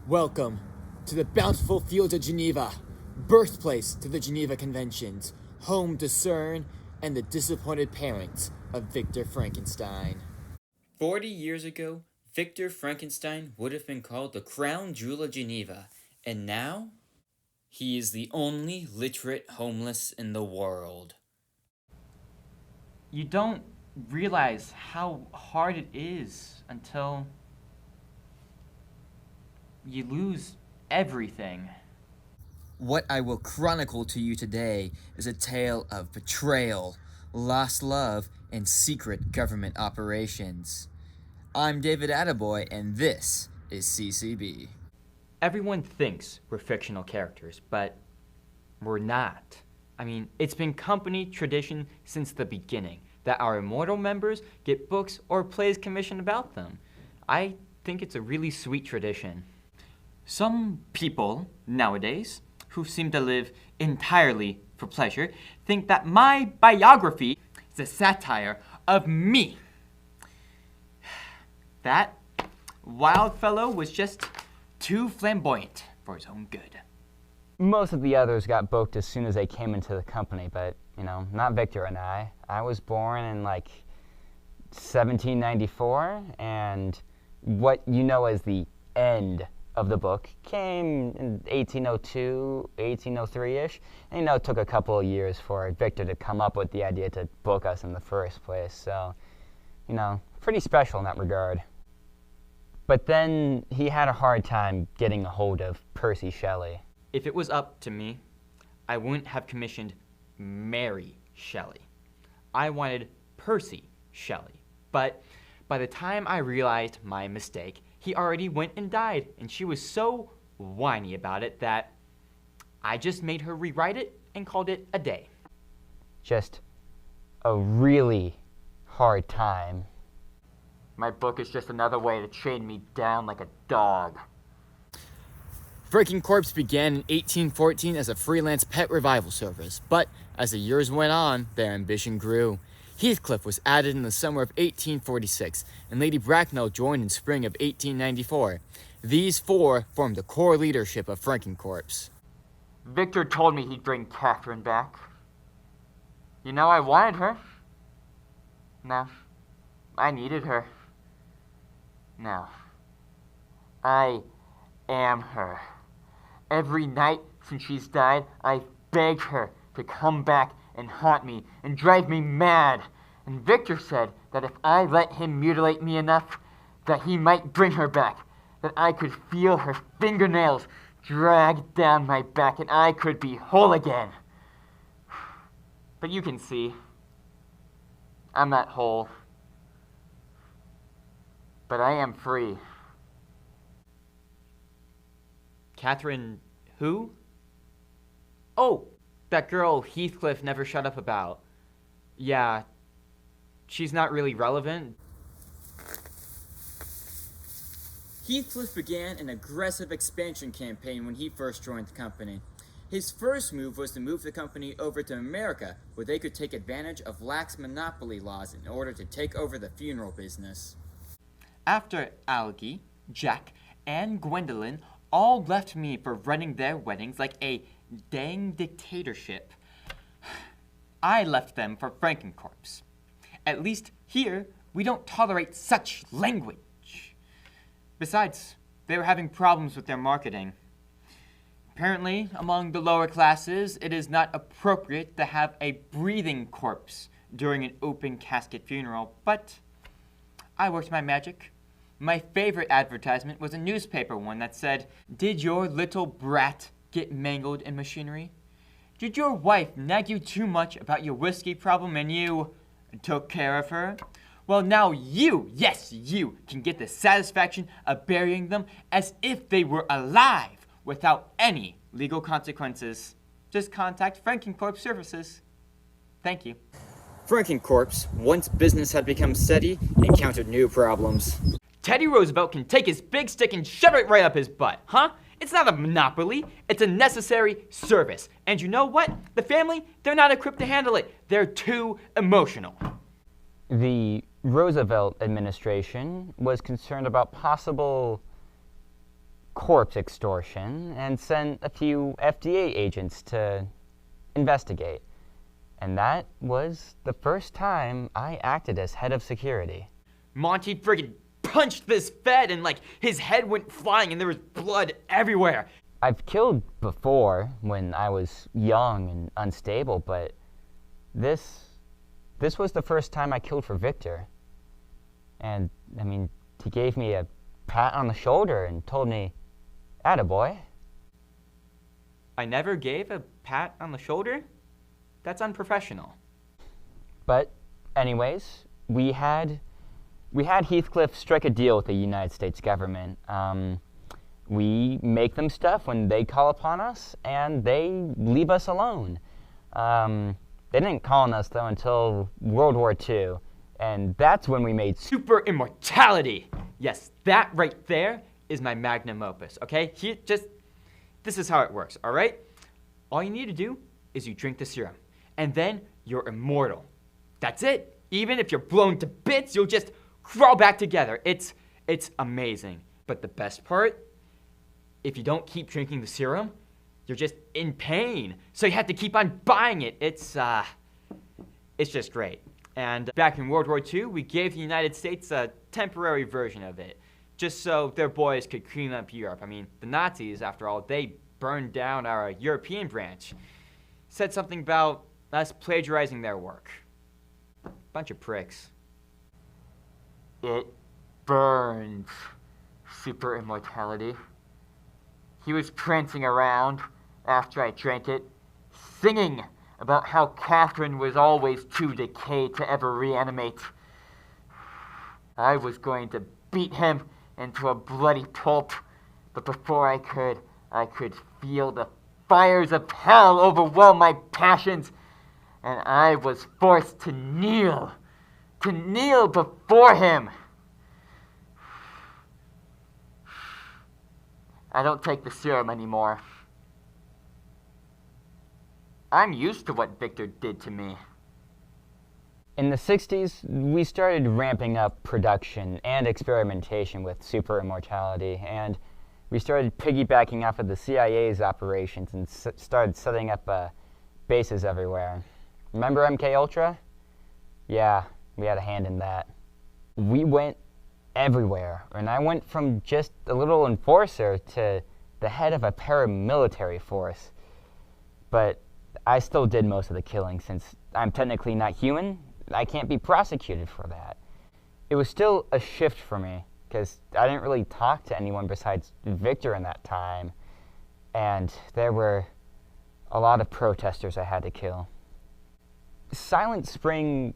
Welcome to the bountiful fields of Geneva, birthplace to the Geneva Conventions, home to CERN and the disappointed parents of Victor Frankenstein. 40 years ago, Victor Frankenstein would have been called the crown jewel of Geneva, and now he is the only literate homeless in the world. You don't realize how hard it is until you lose everything. What I will chronicle to you today is a tale of betrayal, lost love, and secret government operations. I'm David Attaboy, and this is CCB. Everyone thinks we're fictional characters, but we're not. I mean, it's been company tradition since the beginning that our immortal members get books or plays commissioned about them. I think it's a really sweet tradition. Some people nowadays who seem to live entirely for pleasure think that my biography is a satire of me. That wild fellow was just too flamboyant for his own good. Most of the others got booked as soon as they came into the company, but, not Victor and I. I was born in, 1794, and what you know as the end of the book came in 1802, 1803-ish. And, it took a couple of years for Victor to come up with the idea to book us in the first place. So, pretty special in that regard. But then he had a hard time getting a hold of Percy Shelley. If it was up to me, I wouldn't have commissioned Mary Shelley. I wanted Percy Shelley. But by the time I realized my mistake, he already went and died, and she was so whiny about it that I just made her rewrite it and called it a day. Just a really hard time. My book is just another way to chain me down like a dog. Frankencorp began in 1814 as a freelance pet revival service, but as the years went on, their ambition grew. Heathcliff was added in the summer of 1846, and Lady Bracknell joined in spring of 1894. These four formed the core leadership of Frankencorp. Victor told me he'd bring Catherine back. I wanted her. No, I needed her. No, I am her. Every night since she's died, I've begged her to come back and haunt me and drive me mad. And Victor said that if I let him mutilate me enough, that he might bring her back, that I could feel her fingernails drag down my back and I could be whole again. But you can see, I'm not whole. But I am free. Catherine who? Oh, that girl Heathcliff never shut up about. Yeah, she's not really relevant. Heathcliff began an aggressive expansion campaign when he first joined the company. His first move was to move the company over to America, where they could take advantage of lax monopoly laws in order to take over the funeral business. After Algie, Jack, and Gwendolyn all left me for running their weddings like a dang dictatorship, I left them for Frankencorp. At least here, we don't tolerate such language. Besides, they were having problems with their marketing. Apparently, among the lower classes, it is not appropriate to have a breathing corpse during an open casket funeral, but I worked my magic. My favorite advertisement was a newspaper one that said, "Did your little brat get mangled in machinery? Did your wife nag you too much about your whiskey problem and you took care of her? Well, now you, yes, you, can get the satisfaction of burying them as if they were alive without any legal consequences. Just contact Frankencorp Services. Thank you." Frankencorp, once business had become steady, encountered new problems. Teddy Roosevelt can take his big stick and shove it right up his butt, huh? It's not a monopoly, it's a necessary service. And you know what? The family, they're not equipped to handle it. They're too emotional. The Roosevelt administration was concerned about possible corpse extortion and sent a few FDA agents to investigate. And that was the first time I acted as head of security. Monty friggin' punched this Fed and his head went flying and there was blood everywhere. I've killed before when I was young and unstable, but this was the first time I killed for Victor. And, he gave me a pat on the shoulder and told me, "Attaboy." I never gave a pat on the shoulder? That's unprofessional. But anyways, we had Heathcliff strike a deal with the United States government. We make them stuff when they call upon us, and they leave us alone. They didn't call on us, though, until World War II, and that's when we made super immortality. Yes, that right there is my magnum opus, okay? This is how it works, all right? All you need to do is you drink the serum, and then you're immortal. That's it. Even if you're blown to bits, you'll just crawl back together. It's amazing. But the best part, if you don't keep drinking the serum, you're just in pain. So you have to keep on buying it. It's just great. And back in World War II, we gave the United States a temporary version of it, just so their boys could clean up Europe. The Nazis, after all, they burned down our European branch. Said something about us plagiarizing their work. Bunch of pricks. It burns. Super immortality. He was prancing around after I drank it, singing about how Catherine was always too decayed to ever reanimate. I was going to beat him into a bloody pulp, but before I could feel the fires of hell overwhelm my passions, and I was forced to kneel before him. I don't take the serum anymore. I'm used to what Victor did to me. In the 60s, we started ramping up production and experimentation with super immortality, and we started piggybacking off of the CIA's operations and started setting up bases everywhere. Remember MK Ultra? Yeah, we had a hand in that. We went everywhere, and I went from just a little enforcer to the head of a paramilitary force. But I still did most of the killing. Since I'm technically not human, I can't be prosecuted for that. It was still a shift for me, because I didn't really talk to anyone besides Victor in that time, and there were a lot of protesters I had to kill. Silent Spring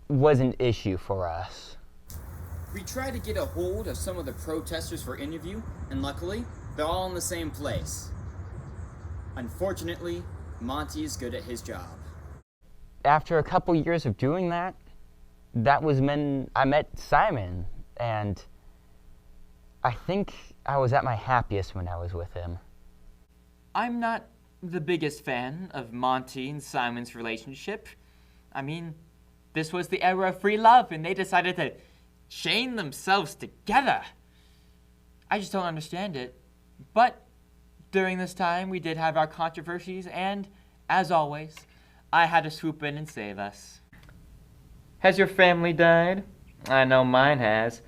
was an issue for us. We tried to get a hold of some of the protesters for interview, and luckily, they're all in the same place. Unfortunately, Monty is good at his job. After a couple years of doing that, that was when I met Simon, and I think I was at my happiest when I was with him. I'm not the biggest fan of Monty and Simon's relationship. This was the era of free love, and they decided to chain themselves together. I just don't understand it. But during this time, we did have our controversies, and as always, I had to swoop in and save us. Has your family died? I know mine has.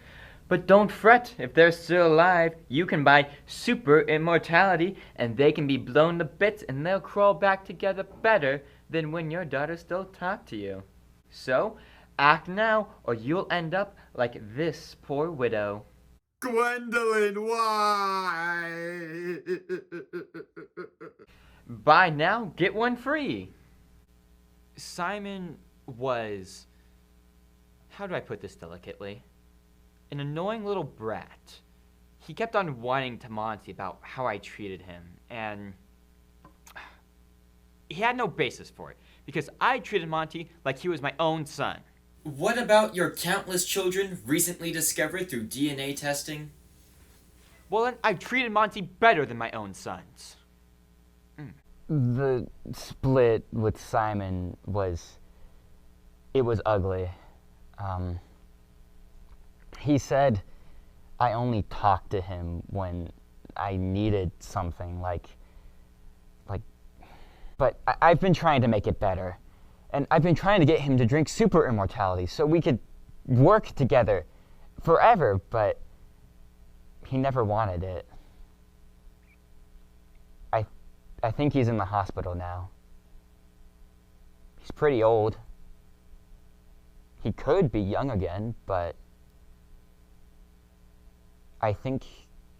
But don't fret, if they're still alive, you can buy super immortality, and they can be blown to bits, and they'll crawl back together better than when your daughters still talk to you. So, act now, or you'll end up like this poor widow. Gwendolyn, why? Buy now, get one free. Simon was, how do I put this delicately? An annoying little brat. He kept on whining to Monty about how I treated him, and he had no basis for it, because I treated Monty like he was my own son. What about your countless children recently discovered through DNA testing? Well, then I treated Monty better than my own sons. The split with Simon was ugly. He said I only talked to him when I needed something like, but I've been trying to make it better. And I've been trying to get him to drink super immortality so we could work together forever, but he never wanted it. I think he's in the hospital now. He's pretty old. He could be young again, but I think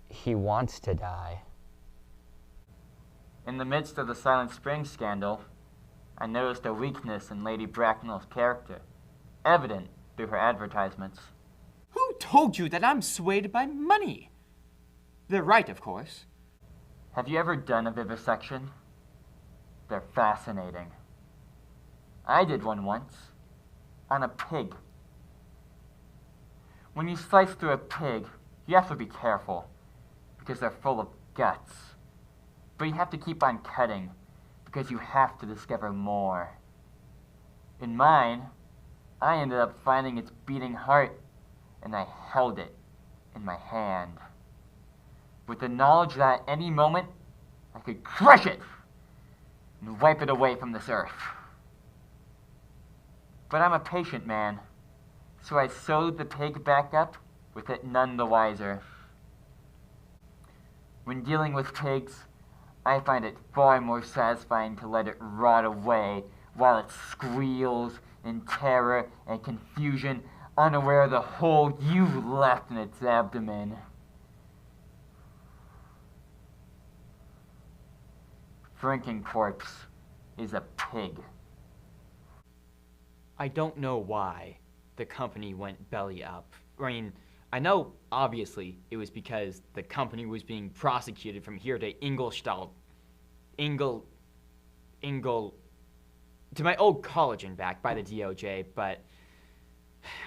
he wants to die. In the midst of the Silent Spring scandal, I noticed a weakness in Lady Bracknell's character, evident through her advertisements. Who told you that I'm swayed by money? They're right, of course. Have you ever done a vivisection? They're fascinating. I did one once, on a pig. When you slice through a pig, you have to be careful, because they're full of guts. But you have to keep on cutting, because you have to discover more. In mine, I ended up finding its beating heart, and I held it in my hand, with the knowledge that at any moment, I could crush it and wipe it away from this earth. But I'm a patient man, so I sewed the pig back up with it none the wiser. When dealing with pigs, I find it far more satisfying to let it rot away while it squeals in terror and confusion, unaware of the hole you've left in its abdomen. Frankencorp is a pig. I don't know why the company went belly up. I mean, I know, obviously, it was because the company was being prosecuted from here to to my old college and back by the DOJ, but,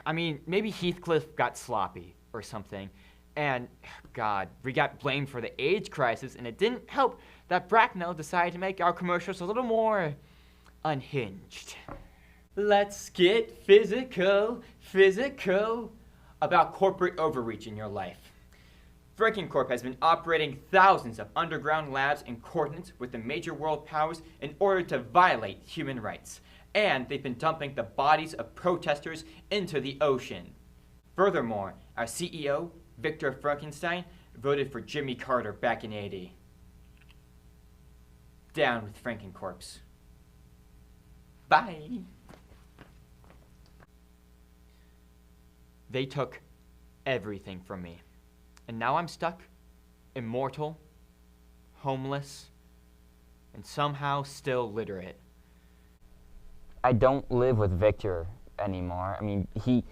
I mean, maybe Heathcliff got sloppy or something, and, God, we got blamed for the AIDS crisis, and it didn't help that Bracknell decided to make our commercials a little more unhinged. Let's get physical about corporate overreach in your life. Frankencorp has been operating thousands of underground labs in coordinates with the major world powers in order to violate human rights, and they've been dumping the bodies of protesters into the ocean. Furthermore, our CEO, Victor Frankenstein, voted for Jimmy Carter back in '80. Down with Frankencorp. Bye. They took everything from me. And now I'm stuck, immortal, homeless, and somehow still literate. I don't live with Victor anymore. I mean, he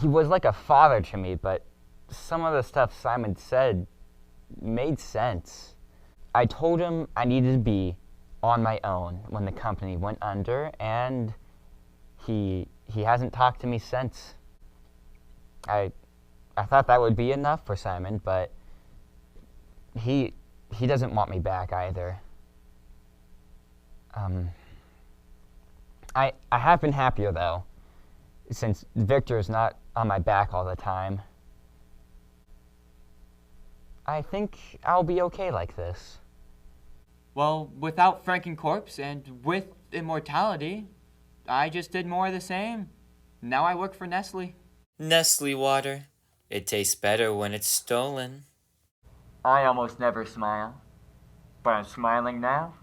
was like a father to me, but some of the stuff Simon said made sense. I told him I needed to be on my own when the company went under, and he hasn't talked to me since. I thought that would be enough for Simon, but he doesn't want me back either. I have been happier though, since Victor's not on my back all the time. I think I'll be okay like this. Well, without Frankencorp and with immortality, I just did more of the same. Now I work for Nestle. Nestle water. It tastes better when it's stolen. I almost never smile, but I'm smiling now.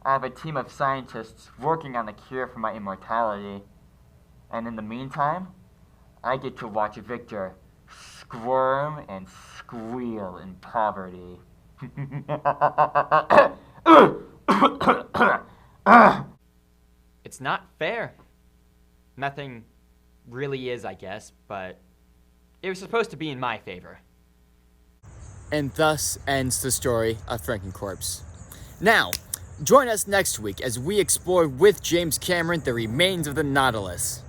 I have a team of scientists working on the cure for my immortality, and in the meantime, I get to watch Victor squirm and squeal in poverty. It's not fair. Nothing really is, I guess, but it was supposed to be in my favor. And thus ends the story of Frankencorp. Now, join us next week as we explore with James Cameron the remains of the Nautilus.